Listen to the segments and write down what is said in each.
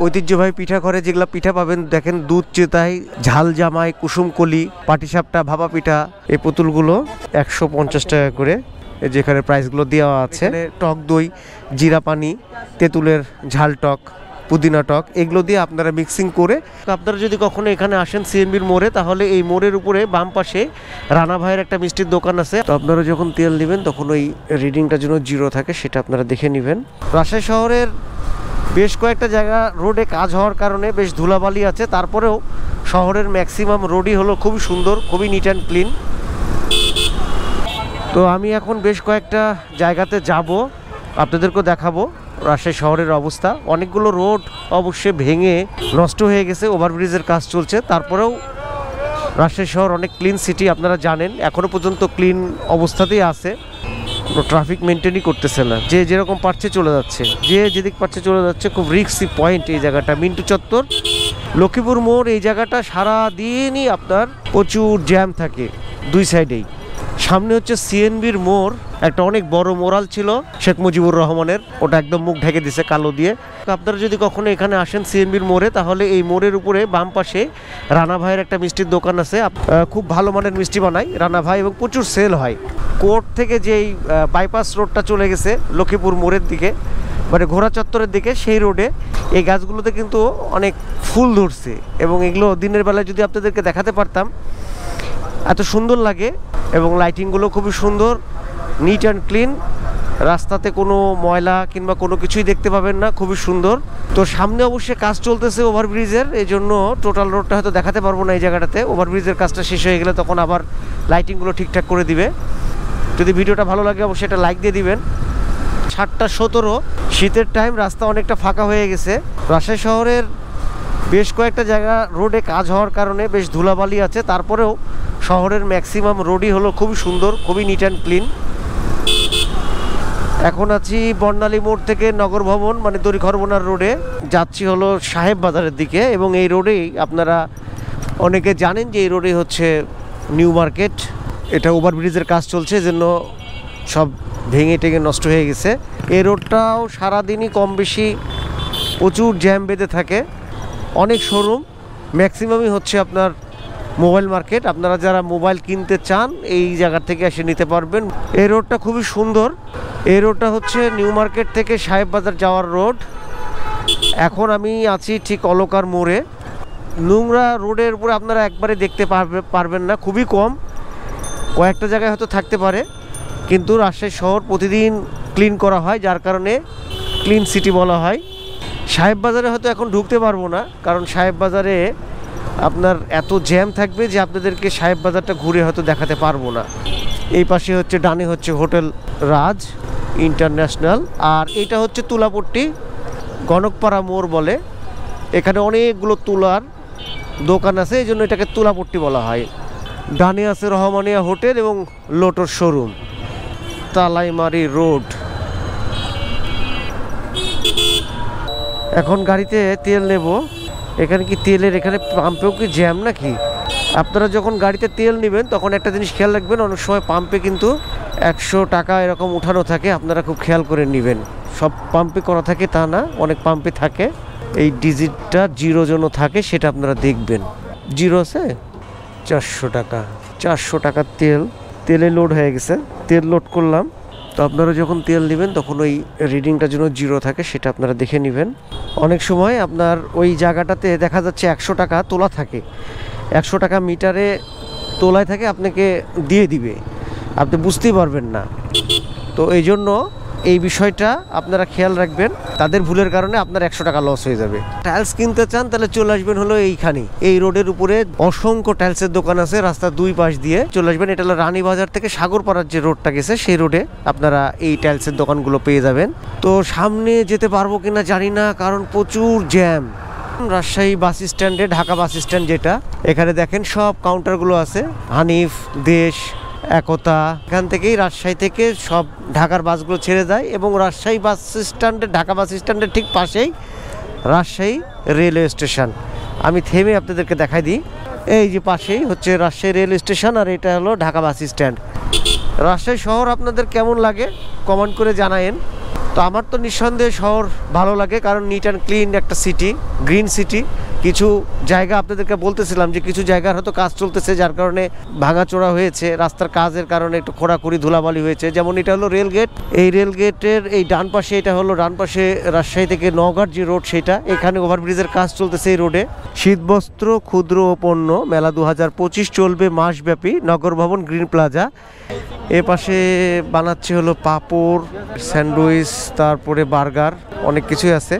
ঐতিহ্যবাহী পিঠা করে যেগুলো পিঠা পাবেন দেখেন দুধ চেতাই, ঝাল জামাই, কুসুমকলি, পাটিসাপটা, ভাপা পিঠা। এই পুতুলগুলো 150 টাকা করে, যেখানে প্রাইসগুলো দেওয়া আছে। টক দই, জিরা পানি, তেঁতুলের ঝাল টক, পুদিনা টক, এগুলো দিয়ে আপনারা মিক্সিং করে। আপনারা যদি কখনো এখানে আসেন সিএমবির মোড়ে, তাহলে এই মোড়ের উপরে বাম পাশে রানা ভাইয়ের একটা মিষ্টির দোকান আছে। তো আপনারা যখন তেল নেবেন তখন ওই রিডিংটা যেন জিরো থাকে সেটা আপনারা দেখে নেবেন। রাজশাহী শহরের বেশ কয়েকটা জায়গা রোডে কাজ হওয়ার কারণে বেশ ধুলাবালি আছে, তারপরেও শহরের ম্যাক্সিমাম রোডই হলো খুবই সুন্দর, খুবই নিট অ্যান্ড ক্লিন। তো আমি এখন বেশ কয়েকটা জায়গাতে যাব, আপনাদেরকেও দেখাবো রাজশাহী শহরের অবস্থা। অনেকগুলো রোড অবশ্যই ভেঙে নষ্ট হয়ে গেছে, ওভারব্রিজের কাজ চলছে, তারপরেও রাজশাহী শহর অনেক ক্লিন সিটি, আপনারা জানেন। এখনও পর্যন্ত ক্লিন অবস্থাতেই আছে, ট্রাফিক মেনটেনই করতেছে না, যে যেরকম পারছে চলে যাচ্ছে, যে যেদিক পারছে চলে যাচ্ছে। খুব রিস্কি পয়েন্ট এই জায়গাটা, মিন্টু চত্বর, লক্ষ্মীপুর মোড়, এই জায়গাটা সারাদিনই আপনার প্রচুর জ্যাম থাকে দুই সাইডেই। সামনে হচ্ছে সিএনবির মোড়, একটা অনেক বড় মোরাল ছিল শেখ মুজিবুর রহমানের, ওটা একদম মুখ ঢেকে দিছে কালো দিয়ে। আপনারা যদি কখনো এখানে আসেন সিএনবির মোড়ে, তাহলে এই মোড়ের উপরে বাম পাশে রানা ভাইয়ের একটা মিষ্টির দোকান আছে। খুব ভালো মানের মিষ্টি বানায় রানা ভাই এবং প্রচুর সেল হয়। কোর্ট থেকে যেই বাইপাস রোডটা চলে গেছে লক্ষ্মীপুর মোড়ের দিকে, মানে ঘোড়া চত্বরের দিকে, সেই রোডে এই গাছগুলোতে কিন্তু অনেক ফুল ধরছে, এবং এগুলো দিনের বেলায় যদি আপনাদেরকে দেখাতে পারতাম এত সুন্দর লাগে। এবং লাইটিংগুলো খুবই সুন্দর, নিট অ্যান্ড ক্লিন, রাস্তাতে কোনো ময়লা কিংবা কোনো কিছুই দেখতে পাবেন না, খুবই সুন্দর। তো সামনে অবশ্যই কাজ চলতেছে ওভারব্রিজের, এই জন্য টোটাল রোডটা হয়তো দেখাতে পারবো না এই জায়গাটাতে। ওভারব্রিজের কাজটা শেষ হয়ে গেলে তখন আবার লাইটিংগুলো ঠিকঠাক করে দিবে। যদি ভিডিওটা ভালো লাগে অবশ্যই একটা লাইক দিয়ে দিবেন। 7:17, শীতের টাইম, রাস্তা অনেকটা ফাঁকা হয়ে গেছে। রাজশাহী শহরের বেশ কয়েকটা জায়গা রোডে কাজ হওয়ার কারণে বেশ ধুলাবালি আছে, তারপরেও শহরের ম্যাক্সিমাম রোডই হলো খুবই সুন্দর, খুবই নিট অ্যান্ড ক্লিন। এখন আছি বর্ণালী মোড় থেকে নগর ভবন, মানে দড়িখরবনার রোডে যাচ্ছি হলো সাহেব বাজারের দিকে। এবং এই রোডেই আপনারা অনেকে জানেন যে এই রোডে হচ্ছে নিউ মার্কেট, এটা ওভারব্রিজের কাজ চলছে, এজন্য সব ভেঙে টেঙে নষ্ট হয়ে গেছে। এই রোডটাও সারাদিনই কম বেশি প্রচুর জ্যাম বেঁধে থাকে, অনেক শোরুম, ম্যাক্সিমামই হচ্ছে আপনার মোবাইল মার্কেট। আপনারা যারা মোবাইল কিনতে চান এই জায়গা থেকে এসে নিতে পারবেন। এই রোডটা খুবই সুন্দর। এই রোডটা হচ্ছে নিউ মার্কেট থেকে সাহেব বাজার যাওয়ার রোড। এখন আমি আছি ঠিক অলকার মোড়ে। নোংরা রোডের উপরে আপনারা একবারে দেখতে পারবেন না, খুবই কম, কয়েকটা জায়গায় হয়তো থাকতে পারে, কিন্তু রাজশাহী শহর প্রতিদিন ক্লিন করা হয়, যার কারণে ক্লিন সিটি বলা হয়। সাহেব বাজারে হয়তো এখন ঢুকতে পারবো না, কারণ সাহেব বাজারে আপনার এত জ্যাম থাকবে যে আপনাদেরকে সাহেব বাজারটা ঘুরে হয়তো দেখাতে পারবো না। এই পাশে হচ্ছে ডানে হচ্ছে হোটেল রাজ ইন্টারন্যাশনাল, আর এটা হচ্ছে তুলাপট্টি, গণকপাড়া মোড় বলে। এখানে অনেকগুলো তুলার দোকান আছে, এই জন্য এটাকে তুলাপট্টি বলা হয়। ডানে আছে রহমানিয়া হোটেল এবং লোটোর শোরুম। তালাইমারি রোড। এখন গাড়িতে তেল নেব। এখানে কি তেলের এখানে পাম্পেও কি জ্যাম নাকি? আপনারা যখন গাড়িতে তেল নেবেন তখন একটা জিনিস খেয়াল রাখবেন, অনেক সময় পাম্পে কিন্তু 100 টাকা এরকম উঠানো থাকে, আপনারা খুব খেয়াল করে নেবেন। সব পাম্পে করা থাকে তা না, অনেক পাম্পে থাকে এই ডিজিটটা জিরো যেন থাকে, সেটা আপনারা দেখবেন। জিরো আছে 400 টাকা, 400 টাকার তেলে লোড হয়ে গেছে। তেল লোড করলাম। তো আপনারা যখন তেল নেবেন তখন ওই রিডিংটা যেন জিরো থাকে সেটা আপনারা দেখে নেবেন। অনেক সময় আপনার ওই জায়গাটাতে দেখা যাচ্ছে 100 টাকা তোলা থাকে, 100 টাকা মিটারে তোলায় থাকে, আপনাকে দিয়ে দিবে, আপনি বুঝতেই পারবেন না। তো এই জন্য এই বিষয়টা আপনারা খেয়াল রাখবেন, তাদের ভুলের কারণে আপনার 100 টাকা লস হয়ে যাবে। টাইলস কিনতে চান তাহলে চলে আসবেন হলো এইখানে, এই রোডের উপরে অসংখ্য টাইলসের দোকান আছে, রাস্তার দুই পাশ দিয়ে চলে আসবেন। এটা হলো রানীবাজার থেকে সাগরপাড়ার যে রোডটা গেছে সেই রোডে আপনারা এই টাইলসের দোকানগুলো পেয়ে যাবেন। তো সামনে যেতে পারবো কিনা জানি না, কারণ প্রচুর জ্যাম। রাজশাহী বাস স্ট্যান্ডে, ঢাকা বাস স্ট্যান্ড যেটা, এখানে দেখেন সব কাউন্টারগুলো আছে, হানিফ, দেশ, একতা, এখান থেকেই রাজশাহী থেকে সব ঢাকার বাসগুলো ছেড়ে যায়। এবং রাজশাহী বাস স্ট্যান্ডে, ঢাকা বাস স্ট্যান্ডের ঠিক পাশেই রাজশাহী রেলওয়ে স্টেশন। আমি থেমে আপনাদেরকে দেখাই দিই। এই যে পাশেই হচ্ছে রাজশাহী রেল স্টেশন, আর এটা হলো ঢাকা বাস স্ট্যান্ড। রাজশাহী শহর আপনাদের কেমন লাগে কমেন্ট করে জানায়েন। তো আমার তো নিঃসন্দেহে শহর ভালো লাগে, কারণ নিট অ্যান্ড ক্লিন একটা সিটি, গ্রিন সিটি। কিছু জায়গা আপনাদেরকে বলতেছিলাম যে কিছু জায়গার হয়তো কাজ চলতেছে, যার কারণে ভাঙাচোরা হয়েছে, রাস্তার কাজের কারণে একটু খোঁড়াখুড়ি ধুলাবালি হয়েছে। যেমন এটা হলো রেলগেট, এই রেলগেটের এই ডান পাশে, এটা হলো ডান পাশে রাজশাহী থেকে নওগাঁর যে রোড সেটা, এখানে ওভারব্রিজের কাজ চলতেছে এই রোডে। শীতবস্ত্র ক্ষুদ্র ও পণ্য মেলা 2025 চলবে মাসব্যাপী, নগর ভবন গ্রিন প্লাজা। এ পাশে বানাচ্ছে হলো পাপড়, স্যান্ডউইচ, তারপরে বার্গার, অনেক কিছুই আছে।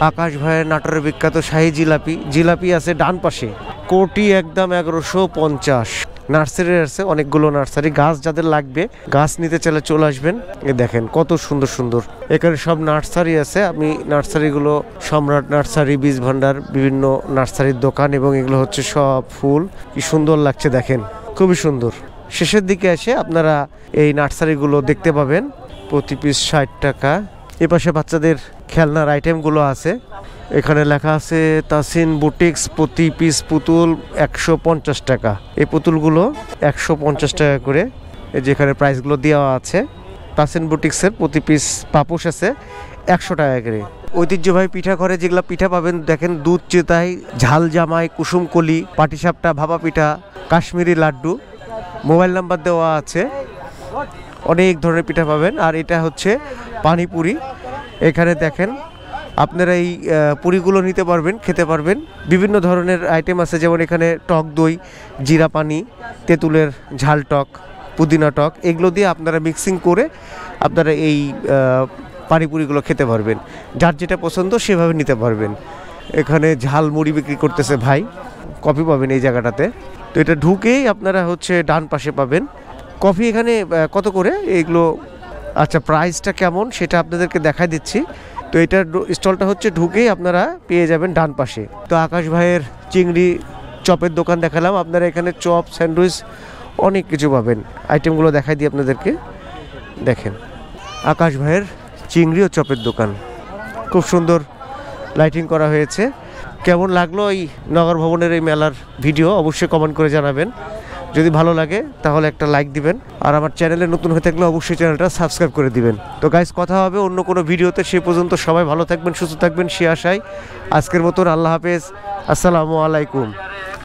আকাশ ভাইয়ের নাটোরের বিখ্যাত শাহী জিলাপি, জিলাপি আছে ডান পাশে। কোটি একদম 1150। নার্সারি আছে অনেকগুলো নার্সারি, গাছ যাদের লাগবে গাছ নিতে চাইলে চলে আসবেন। এ দেখেন কত সুন্দর সুন্দর এখানে সব নার্সারি আছে। আমি নার্সারিগুলো সম্রাট নার্সারি, বীজ ভান্ডার, বিভিন্ন নার্সারির দোকান, এবং এগুলো হচ্ছে সব ফুল। কি সুন্দর লাগছে দেখেন, খুবই সুন্দর। শেষের দিকে এসে আপনারা এই নার্সারিগুলো দেখতে পাবেন। প্রতি পিস 60 টাকা। এপাশে বাচ্চাদের খেলনার আইটেমগুলো আছে। এখানে লেখা আছে তাসিন বুটিক্স, প্রতি পিস পুতুল 150 টাকা। এই পুতুলগুলো 150 টাকা করে, যেখানে প্রাইসগুলো দেওয়া আছে। তাসিন বুটিক্সের প্রতি পিস পাপোশ আছে 100 টাকা করে। ঐতিহ্যবাহী পিঠা ঘরে যেগুলো পিঠা পাবেন দেখেন, দুধ চেতাই, ঝাল জামাই, কুসুমকলি, পাটিসাপটা, ভাপা পিঠা, কাশ্মীরি লাড্ডু। মোবাইল নাম্বার দেওয়া আছে। অনেক ধরনের পিঠা পাবেন। আর এটা হচ্ছে পানিপুরি। এখানে দেখেন আপনারা এই পুরিগুলো নিতে পারবেন, খেতে পারবেন। বিভিন্ন ধরনের আইটেম আছে, যেমন এখানে টক দই, জিরা পানি, তেঁতুলের ঝাল টক, পুদিনা টক, এগুলো দিয়ে আপনারা মিক্সিং করে আপনারা এই পানিপুরিগুলো খেতে পারবেন। যার যেটা পছন্দ সেভাবে নিতে পারবেন। এখানে ঝাল মুড়ি বিক্রি করতেছে ভাই, কফি পাবেন এই জায়গাটাতে। তো এটা ঢুকেই আপনারা হচ্ছে ডান পাশে পাবেন কফি। এখানে কত করে এগুলো, আচ্ছা প্রাইসটা কেমন সেটা আপনাদেরকে দেখাই দিচ্ছি। তো এটার স্টলটা হচ্ছে ঢুকেই আপনারা পেয়ে যাবেন ডান পাশে। তো আকাশ ভাইয়ের চিংড়ি চপের দোকান দেখালাম, আপনারা এখানে চপ, স্যান্ডউইচ অনেক কিছু পাবেন। আইটেমগুলো দেখাই দিই আপনাদেরকে। দেখেন আকাশ ভাইয়ের চিংড়ি ও চপের দোকান, খুব সুন্দর লাইটিং করা হয়েছে। কেমন লাগলো এই নগর ভবনের এই মেলার ভিডিও অবশ্যই কমেন্ট করে জানাবেন। যদি ভালো লাগে তাহলে একটা লাইক দিবেন, আর আমার চ্যানেলে নতুন হয়ে থাকলে অবশ্যই চ্যানেলটা সাবস্ক্রাইব করে দিবেন। তো গাইস, কথা হবে অন্য কোনো ভিডিওতে। সে পর্যন্ত সবাই ভালো থাকবেন, সুস্থ থাকবেন, সে আশায় আজকের মতন আল্লাহ হাফেজ, আসসালামু আলাইকুম।